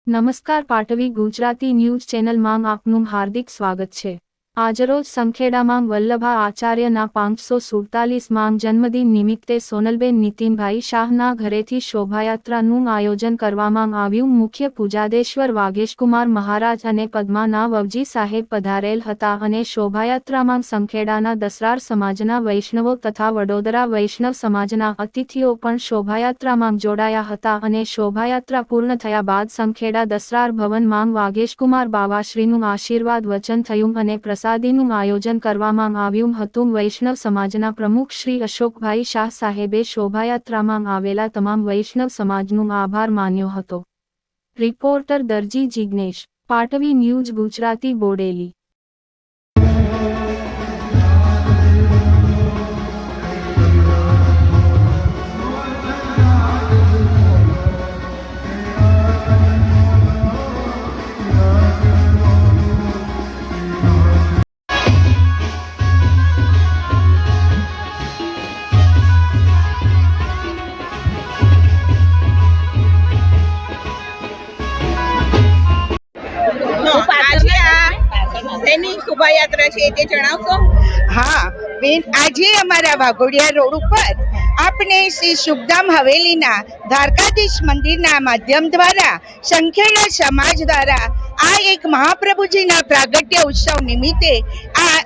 નમસ્કાર પાટવી ગુજરાતી ન્યૂઝ ચેનલમાં આપનું હાર્દિક સ્વાગત છે। આજરોજ સંખેડામાં વલ્લભા આચાર્યના 547માં જન્મદિન નિમિત્તે સોનલબેન નીતિનભાઈ શાહના ઘરેથી શોભાયાત્રાનું આયોજન કરવામાં આવ્યું। મુખ્ય પૂજાદેશ્વર વાગેશકુમાર મહારાજ અને પદ્માના વવજી સાહેબ પધારેલ હતા અને શોભાયાત્રામાં સંખેડાના દસરાર સમાજના વૈષ્ણવો તથા વડોદરા વૈષ્ણવ સમાજના અતિથિઓ પણ શોભાયાત્રામાં જોડાયા હતા અને શોભાયાત્રા પૂર્ણ થયા બાદ સંખેડા દસરાર ભવનમાં વાગેશકુમાર બાવાશ્રીનું આશીર્વાદ વચન થયું અને પ્રસાદીનું આયોજન કરવામાં આવ્યું હતું। વૈષ્ણવ સમાજના પ્રમુખ શ્રી અશોકભાઈ શાહ સાહેબે શોભાયાત્રામાં આવેલા તમામ વૈષ્ણવ સમાજનું આભાર માન્યો હતો। રિપોર્ટર દરજી જિગ્નેશ, પાટવી ન્યૂઝ ગુજરાતી, બોડેલી। શોભાયાત્રા છે તે જણાવશો? હા બેન, આજે અમારા વાઘોડિયા રોડ ઉપર આપણે શ્રી સુખધામ હવેલીના દ્વારકાધીશ મંદિરના માધ્યમ દ્વારા સંખેડા સમાજ દ્વારા આ એક મહાપ્રભુજીના પ્રાગટ્ય ઉત્સવ નિમિત્તે આ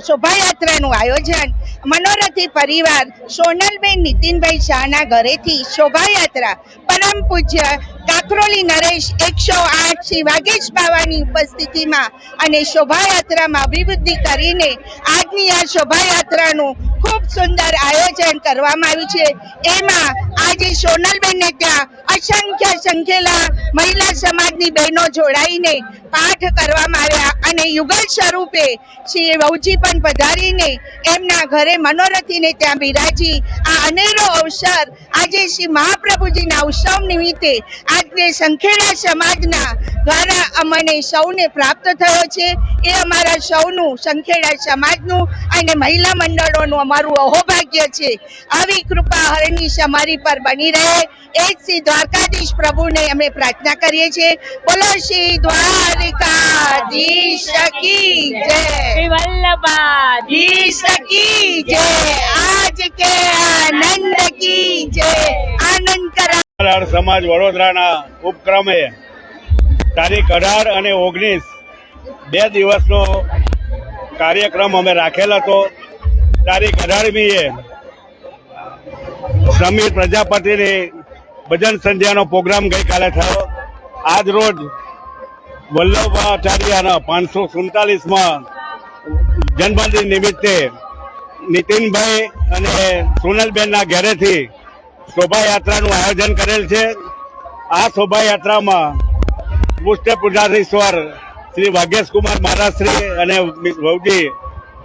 શોભાયાત્રાનું આયોજન મનોરથી પરિવાર સોનલબેન નીતિનભાઈ શાહના ઘરેથી શોભાયાત્રા પરમ પૂજ્ય કાકરોલી નરેશ 108 શ્રી વાગેશ બાવાની ઉપસ્થિતિમાં અને શોભાયાત્રામાં અભિવૃદ્ધિ કરીને આજની આ શોભાયાત્રાનું ખૂબ સુંદર આયોજન કરવામાં આવ્યું છે। એમાં આજે સોનલબેનને ત્યાં અસંખ્ય સંખ્યેલા મહિલા સમાજની બહેનો જોડાઈને પાઠ કરવામાં આવ્યા અને યુગલ સ્વરૂપે શ્રી વહુજી પણ પધારીને એમના ઘરે મનોરથીને ત્યાં બિરાજી આ અનેરો અવસર આજે શ્રી મહાપ્રભુજીના ઉત્સવ નિમિત્તે આજે સંખેડા સમાજના દ્વારા અમને સૌને પ્રાપ્ત થયો છે। એ અમારા સૌનું, સંખેડા સમાજનું અને મહિલા મંડળોનું અમારું અહોભાગ્ય છે। આવી કૃપા હરણીશ અમારી પર બની રહે એ જ શ્રી દ્વારકાધીશ પ્રભુને અમે પ્રાર્થના કરીએ છીએ। બોલો શ્રી દ્વારકાધીશ કી જય, શ્રી વલ્લભાધીશ કી જય, આજ કે આનંદ કી જય, આનંદ કરા। સમાજ વડોદરાના ઉપક્રમે તારીખ 18 અને 19 બે દિવસનો કાર્યક્રમ અમે રાખેલ હતો। તારીખ 18મીએ સમીર પ્રજાપતિની ભજન સંધ્યાનો પ્રોગ્રામ ગઈકાલે થયો। આજ રોજ વલ્લભાચાર્યના 547માં જન્મદિન નિમિત્તે નીતિનભાઈ અને સોનલબેનના ઘરેથી શોભાયાત્રાનું આયોજન કરેલ છે। આ શોભાયાત્રામાં મુખ્ય પૂજાધીશ્વર શ્રી વાગેશકુમાર મહારાજ શ્રી અને વહુજી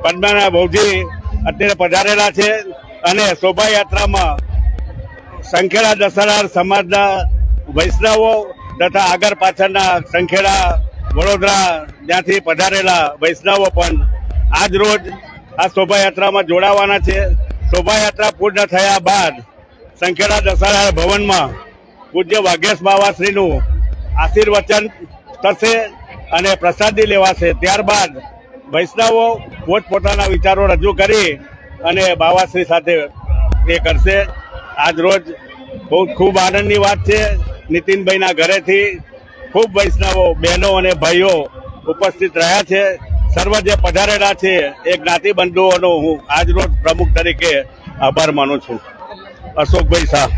પદ્માના વહુજી અત્યારે પધારેલા છે અને શોભાયાત્રામાં સંખેડા દસરાર સમાજના વૈષ્ણવો તથા આગળ પાછળના સંખેડા વડોદરા ત્યાંથી પધારેલા વૈષ્ણવો પણ આજ રોજ આ શોભાયાત્રામાં જોડાવાના છે। શોભાયાત્રા પૂર્ણ થયા બાદ સંખેડા દસરાર ભવનમાં પૂજ્ય વાગેશ બાવાશ્રીનું આશીર્વચન થશે અને પ્રસાદી લેવાશે। ત્યારબાદ વૈષ્ણવો પોતપોતાના વિચારો રજૂ કરી અને બાવાશ્રી સાથે એ કરશે। આજ રોજ બહુ ખૂબ આનંદની વાત છે। નીતિનભાઈના ઘરેથી ખૂબ વૈષ્ણવો બહેનો અને ભાઈઓ ઉપસ્થિત રહ્યા છે। સર્વ જે પધારેલા છે એ જ્ઞાતિ બંધુઓનો હું આજ રોજ પ્રમુખ તરીકે આભાર માનું છું। અશોકભાઈ શાહ।